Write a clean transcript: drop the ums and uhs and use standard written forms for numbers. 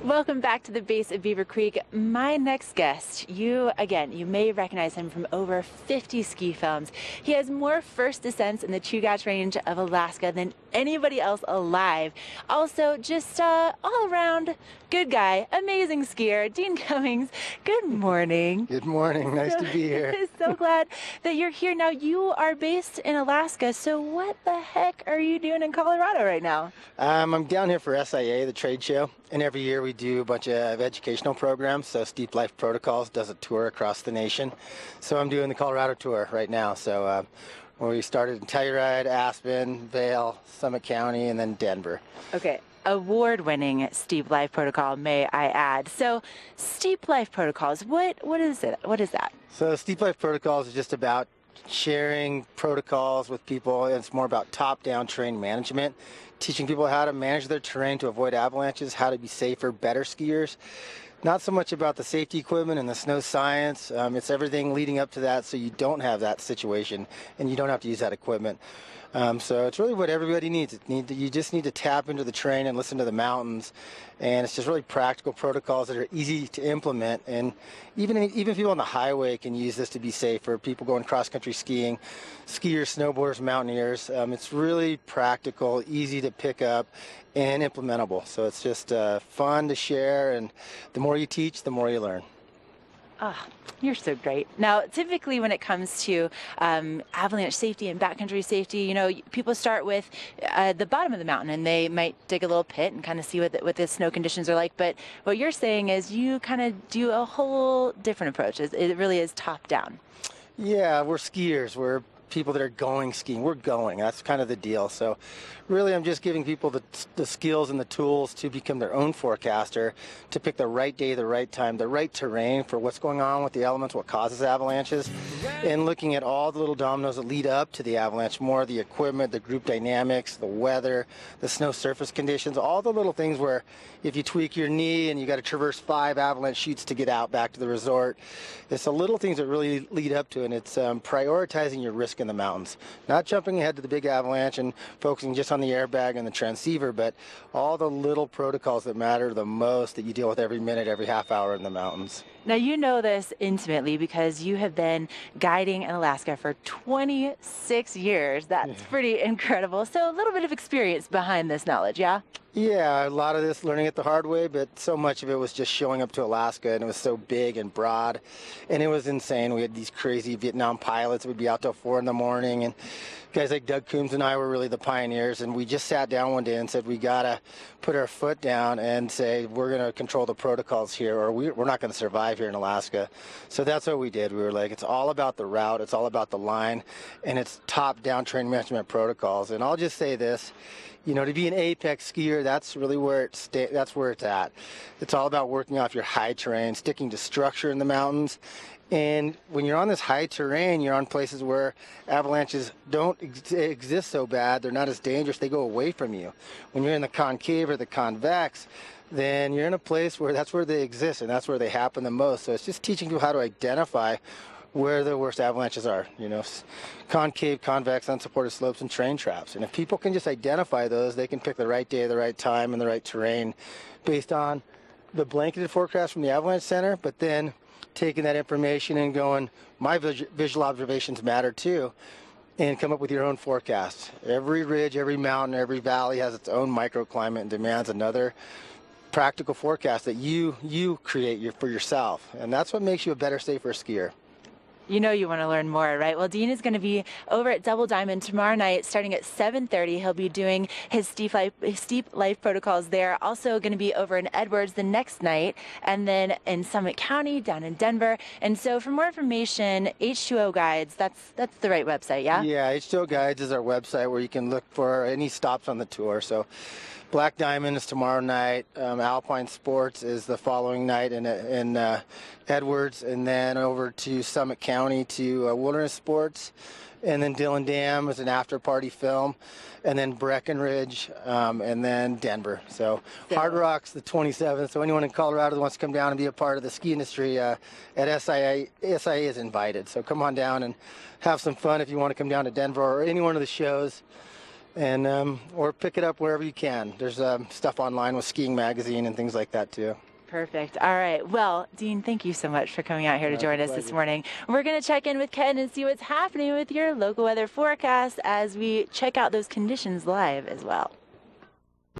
Welcome back to the base of Beaver Creek. My next guest, you may recognize him from over 50 ski films. He has more first descents in the Chugach Range of Alaska than anybody else alive. Also, just all around good guy, amazing skier, Dean Cummings. Good morning. Good morning. Nice to be here. So glad that you're here. Now, you are based in Alaska, so what the heck are you doing in Colorado right now? I'm down here for SIA, the trade show, and every year we do a bunch of educational programs. So Steep Life Protocols does a tour across the nation. So I'm doing the Colorado tour right now. So where we started in Telluride, Aspen, Vail, Summit County, and then Denver. Okay. Award-winning Steep Life Protocol, may I add. So, Steep Life Protocols, what is it? What is that? So Steep Life Protocols is just about sharing protocols with people. It's more about top-down terrain management, teaching people how to manage their terrain to avoid avalanches, how to be safer, better skiers. Not so much about the safety equipment and the snow science. It's everything leading up to that, so you don't have that situation and you don't have to use that equipment. So it's really what everybody needs. You just need to tap into the terrain and listen to the mountains, and it's just really practical protocols that are easy to implement. And even people on the highway can use this to be safer. People going cross-country skiing, skiers, snowboarders, mountaineers. It's really practical, easy to pick up, and implementable. So it's just fun to share, and the more you teach, the more you learn. Ah, you're so great. Now, typically when it comes to avalanche safety and backcountry safety, you know, people start with the bottom of the mountain and they might dig a little pit and kind of see what the snow conditions are like. But what you're saying is you kind of do a whole different approach. It really is top down. Yeah, we're skiers. We're people that are going skiing. We're going. That's kind of the deal. So really I'm just giving people the skills and the tools to become their own forecaster, to pick the right day, the right time, the right terrain for what's going on with the elements, what causes avalanches, and looking at all the little dominoes that lead up to the avalanche, more the equipment, the group dynamics, the weather, the snow surface conditions, all the little things where if you tweak your knee and you got to traverse 5 avalanche chutes to get out back to the resort, it's the little things that really lead up to it, and it's prioritizing your risk in the mountains. Not jumping ahead to the big avalanche and focusing just on the airbag and the transceiver, but all the little protocols that matter the most that you deal with every minute, every half hour in the mountains. Now, you know this intimately because you have been guiding in Alaska for 26 years. That's pretty incredible. So a little bit of experience behind this knowledge, yeah? Yeah, a lot of this learning it the hard way, but so much of it was just showing up to Alaska, and it was so big and broad, and it was insane. We had these crazy Vietnam pilots that would be out till 4 in the morning, and guys like Doug Coombs and I were really the pioneers, and we just sat down one day and said, we gotta put our foot down and say, we're gonna control the protocols here, or we're not gonna survive here in Alaska. So that's what we did. We were like, it's all about the route, it's all about the line, and it's top-down terrain management protocols. And I'll just say this, you know, to be an apex skier, that's really where it's at. It's all about working off your high terrain, sticking to structure in the mountains. And when you're on this high terrain, you're on places where avalanches don't exist so bad. They're not as dangerous. They go away from you. When you're in the concave or the convex, then you're in a place where that's where they exist and that's where they happen the most. So it's just teaching people how to identify where the worst avalanches are, you know, concave, convex, unsupported slopes, and train traps. And if people can just identify those, they can pick the right day, the right time, and the right terrain based on the blanketed forecast from the avalanche center, but then taking that information and going, my visual observations matter too, and come up with your own forecast. Every ridge, every mountain, every valley has its own microclimate and demands another practical forecast that you create for yourself. And that's what makes you a better, safer skier. You know you want to learn more, right? Well, Dean is going to be over at Double Diamond tomorrow night starting at 7:30. He'll be doing his Steep Life Protocols there. Also going to be over in Edwards the next night, and then in Summit County, down in Denver. And so for more information, H20 Guides, that's the right website, yeah? Yeah, H20 Guides is our website where you can look for any stops on the tour. So Black Diamond is tomorrow night. Alpine Sports is the following night in Edwards, and then over to Summit County to Wilderness Sports, and then Dillon Dam is an after-party film, and then Breckenridge, and then Denver. So Hard Rock's the 27th. So anyone in Colorado that wants to come down and be a part of the ski industry at SIA is invited. So come on down and have some fun if you want to come down to Denver or any one of the shows. and or pick it up wherever you can. There's stuff online with Skiing Magazine and things like that too. Perfect. All right. Well, Dean, thank you so much for coming out here to join us this morning. We're going to check in with Ken and see what's happening with your local weather forecast as we check out those conditions live as well.